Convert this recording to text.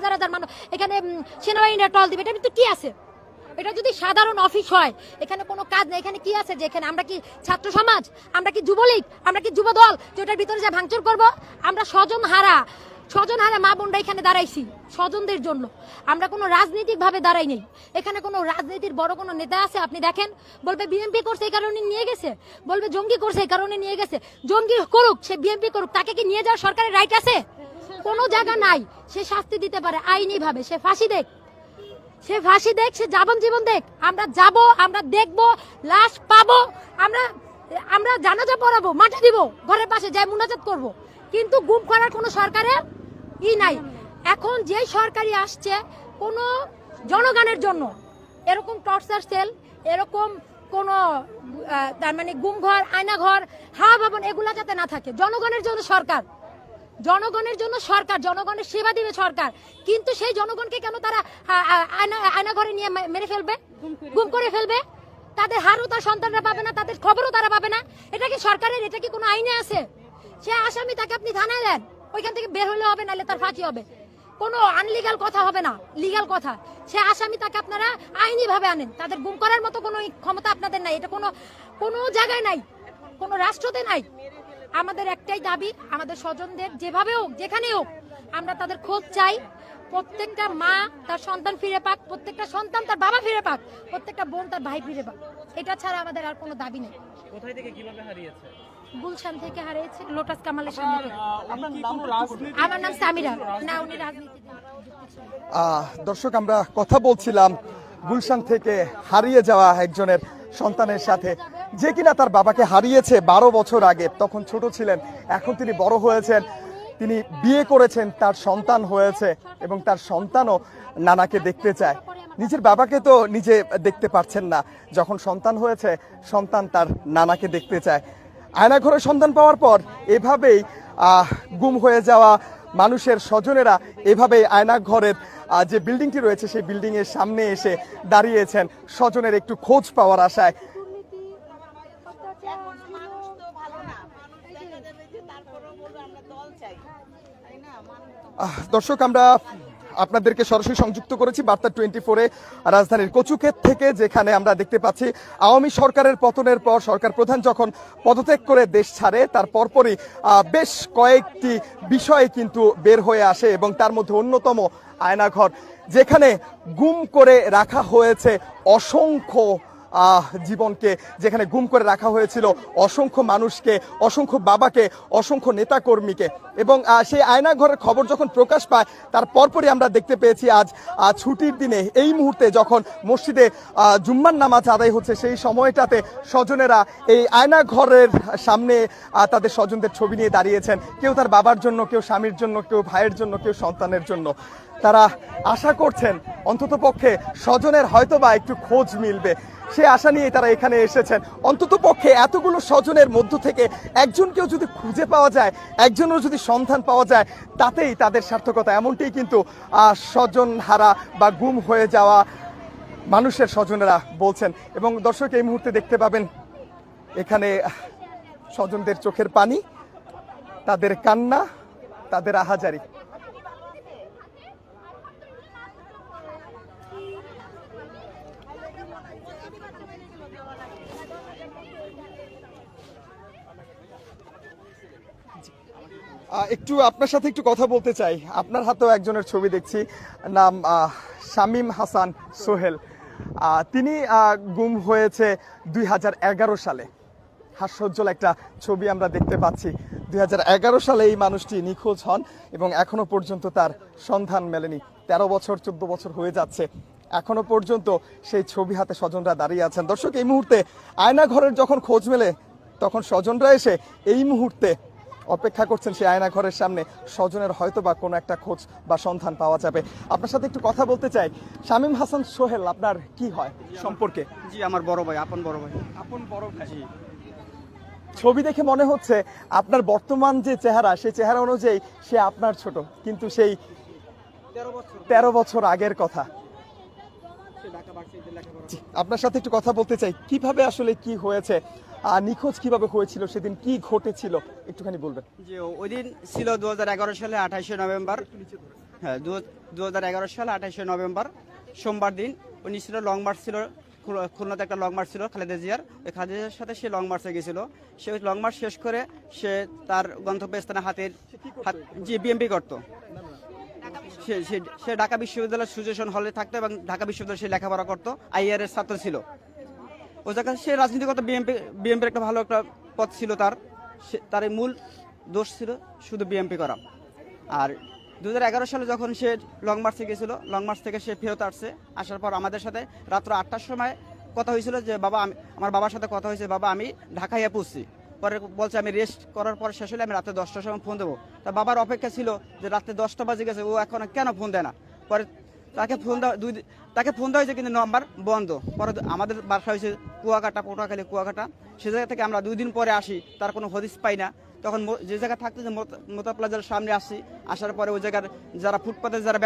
হাজার হাজার মানুষ এখানে সেনাবাহিনীরা টল দিবে, এটা কিন্তু কি আছে? এটা যদি সাধারণ অফিস হয়, এখানে কোনো কাজ নেই। এখানে কি আছে যে এখানে আমরা কি ছাত্র সমাজ, আমরা কি যুবলীগ, আমরা কি যুব দল যেটার ভিতরে যা ভাঙচুর করব? আমরা স্বজন হারা মা বোনরা এখানে দাঁড়াইছি স্বজনদের জন্য। আমরা কোনো রাজনৈতিক ভাবে দাঁড়াই নেই। এখানে কোনো রাজনীতির বড় কোনো নেতা আছে আপনি দেখেন? বলবে বিএনপি করছে এই কারণে নিয়ে গেছে, বলবে জঙ্গি করছে এই কারণে নিয়ে গেছে। জঙ্গি করুক, সে বিএনপি করুক, তাকে কি নিয়ে যাওয়ার সরকারের রাইট আছে? কোনো জায়গা নাই। সে শাস্তি দিতে পারে আইনি ভাবে, সে ফাঁসি দেখ, সে যাবজ্জীবন দেখ। আমরা যাব, আমরা দেখব, লাশ পাবো, আমরা জানাজা পড়াবো, মাটি দিব, ঘরের পাশে যাই মুনাজাত করব। কিন্তু গুম করার কোনো সরকারের নাই। এখন যে সরকারি আসছে কোনো জনগণের জন্য এরকম টর্চার সেল, এরকম কোনো তার মানে গুম ঘর, আয়না ঘর, হাওয়া ভবন এগুলা যাতে না থাকে। জনগণের জন্য সরকার, জনগণের জন্য সরকার, জনগণের সেবা দিবে সরকার। কিন্তু সেই জনগণকে কেন তারা আয়না ঘরে নিয়ে মেরে ফেলবে, গুম করে ফেলবে? তাদের হারও তার সন্তানরা পাবে না, তাদের খবরও তারা পাবে না। এটা কি সরকারের, এটা কি কোনো আইনে আছে? সে আসামি, তাকে আপনি থানায় দেন, ওইখান থেকে বের হলে হবে, নাহলে তার ফাঁসি হবে। কোনো আনলিগাল কথা হবে না, লিগাল কথা। সে আসামি, তাকে আপনারা আইনি ভাবে আনেন। তাদের গুম করার মতো কোনো ক্ষমতা আপনাদের নাই। এটা কোনো জায়গায় নাই, কোনো রাষ্ট্রতে নাই। আমাদের একটাই দাবি, আমাদের স্বজনদের যেভাবে হোক, যেখানে হোক, আমরা তাদের খোঁজ চাই। প্রত্যেকটা মা তার সন্তান ফিরে পাক, প্রত্যেকটা সন্তান তার বাবা ফিরে পাক, প্রত্যেকটা বোন তার ভাই ফিরে পাক। এটা ছাড়া আমাদের আর কোনো দাবি নেই। কোথায় থেকে কিভাবে হারিয়েছে? গুলশান থেকে হারিয়েছে, লোটাস কামালের সামনে থেকে। আমার নাম সামিরা। না, উনি রাজনীতি। দর্শক, আমরা কথা বলছিলাম গুলশান থেকে হারিয়ে যাওয়া একজনের সন্তানের সাথে, যে কিনা তার বাবাকে হারিয়েছে 12 বছর আগে। তখন ছোট ছিলেন, এখন তিনি বড় হয়েছেন, তিনি বিয়ে করেছেন, তার সন্তান হয়েছে এবং তার সন্তানও নানাকে দেখতে চায়। নিজের বাবাকে তো নিজে দেখতে পারছেন না, যখন সন্তান হয়েছে সন্তান তার নানাকে দেখতে চায়। আয়নাঘরে সন্তান পাওয়ার পর এভাবেই গুম হয়ে যাওয়া মানুষের স্বজনেরা এভাবেই আয়নাঘরের যে বিল্ডিংটি রয়েছে সেই বিল্ডিং এর সামনে এসে দাঁড়িয়েছেন স্বজনের একটু খোঁজ পাওয়ার আশায়। দর্শক, আমরা আপনাদেরকে সরাসরি সংযুক্ত করেছি বার্তা 24-এ রাজধানীর কচুক্ষেত থেকে, যেখানে আমরা দেখতে পাচ্ছি আওয়ামী সরকারের পতনের পর সরকার প্রধান যখন পদত্যাগ করে দেশ ছাড়ে, তার পরপরই বেশ কয়েকটি বিষয় কিন্তু বের হয়ে আসে এবং তার মধ্যে অন্যতম আয়নাঘর, যেখানে গুম করে রাখা হয়েছে অসংখ্য জীবনকে, যেখানে গুম করে রাখা হয়েছিল অসংখ্য মানুষকে, অসংখ্য বাবাকে, অসংখ্য নেতাকর্মীকে। এবং সেই আয়নাঘরের খবর যখন প্রকাশ পায় তার পরপরই আমরা দেখতে পেয়েছি আজ ছুটির দিনে এই মুহূর্তে যখন মসজিদে জুম্মার নামাজ আদায় হচ্ছে, সেই সময়টাতে স্বজনেরা এই আয়নাঘরের সামনে তাদের স্বজনদের ছবি নিয়ে দাঁড়িয়েছেন। কেউ তার বাবার জন্য, কেউ স্বামীর জন্য, কেউ ভাইয়ের জন্য, কেউ সন্তানের জন্য। তারা আশা করছেন অন্ততপক্ষে স্বজনের হয়তোবা একটু খোঁজ মিলবে, সে আশা নিয়ে তারা এখানে এসেছেন। অন্ততপক্ষে এতগুলো স্বজনের মধ্য থেকে একজনকেও যদি খুঁজে পাওয়া যায়, একজনের যদি সন্ধান পাওয়া যায়, তাতেই তাদের সার্থকতা, এমনটাই কিন্তু স্বজন হারা বা গুম হয়ে যাওয়া মানুষের স্বজনেরা বলছেন। এবং দর্শক, এই মুহূর্তে দেখতে পাবেন এখানে স্বজনদের চোখের পানি, তাদের কান্না, তাদের আহাজারি। একটু আপনার সাথে একটু কথা বলতে চাই। আপনার হাতেও একজনের ছবি দেখছি, নাম শামীম হাসান সোহেল। তিনি গুম হয়েছে 2011 সালে। হাস্যোজ্জ্বল একটা ছবি আমরা দেখতে পাচ্ছি। 2011 সালে এই মানুষটি নিখোঁজ হন এবং এখনো পর্যন্ত তার সন্ধান মেলেনি। 13 বছর 14 বছর হয়ে যাচ্ছে, এখনো পর্যন্ত সেই ছবি হাতে স্বজনরা দাঁড়িয়ে আছেন। দর্শক, এই মুহূর্তে আয়নাঘরের যখন খোঁজ মেলে তখন স্বজনরা এসে এই মুহূর্তে অপেক্ষা করছেন সেই আয়নাঘরের সামনে। স্বজনের হয়তো বা কোনো একটা খোঁজ বা সন্ধান পাওয়া যাবে। আপনার সাথে একটু কথা বলতে চাই। শামীম হাসান সোহেল, আপনার কি হয় সম্পর্কে? জি, আমার বড় ভাই, আপন বড় ভাই। আপন বড় ভাই। ছবি দেখে মনে হচ্ছে আপনার বর্তমান যে চেহারা, সেই চেহারা অনুযায়ী সে আপনার ছোট, কিন্তু সেই 13 বছর আগের কথা। আপনার সাথে একটু কথা বলতে চাই, কিভাবে আসলে কি হয়েছে, নিখোঁজ কিভাবে হয়েছিল, সেদিন কি ঘটেছিল একটুখানি বলবেন? যে ওই দিন ছিল 2011 সালে 28শে নভেম্বর। হ্যাঁ 2011 সাল 28শে নভেম্বর সোমবার দিন উনি ছিল লং মার্চ ছিল খুলনাতে একটা লং মার্চ ছিল খালেদা জিয়ার। ওই খালেদা জিয়ার সাথে সে লং মার্চে গেছিল। সে ওই লং মার্চ শেষ করে সে তার গন্তব্যস্থানে যে বিএমপি করতো। সে ঢাকা বিশ্ববিদ্যালয়ের সুজেশন হলে থাকতো এবং ঢাকা বিশ্ববিদ্যালয়ে সে লেখাপড়া করতো, আইআর এর ছাত্র ছিল। ওই জায়গায় সে রাজনীতিগত বিএমপির একটা ভালো একটা পথ ছিল তার এই মূল দোষ ছিল শুধু বিএমপি করা। আর 2011 সালে যখন সে লং মার্চে গেছিল, লং মার্চ থেকে সে ফেরত আসছে। আসার পর আমাদের সাথে রাত্র 8টার সময় কথা হয়েছিল যে বাবা আমার বাবার সাথে কথা হয়েছে, বাবা আমি ঢাকায় পৌঁছছি। পরে বলছে আমি রেস্ট করার পর শেষ হলে আমি রাতে 10টার সময় ফোন দেবো। তা বাবার অপেক্ষা ছিল যে রাতে 10টা বাজে গেছে, ও এখন কেন ফোন দেয় না। পরে তাকে ফোন দেওয়া হয়েছে কিন্তু নাম্বার বন্ধ। পরে আমাদের বাসা হয়েছে কুয়াকাটা, পটুয়াখালী কুয়াকাটা। সে জায়গা থেকে আমরা 2 দিন পরে আসি, তার কোনো হদিস পাই না। তখন যে জায়গায় থাকতে যে মোতা প্লাজার সামনে আসি, আসার পরে ওই জায়গার যারা ফুটপাতে যারা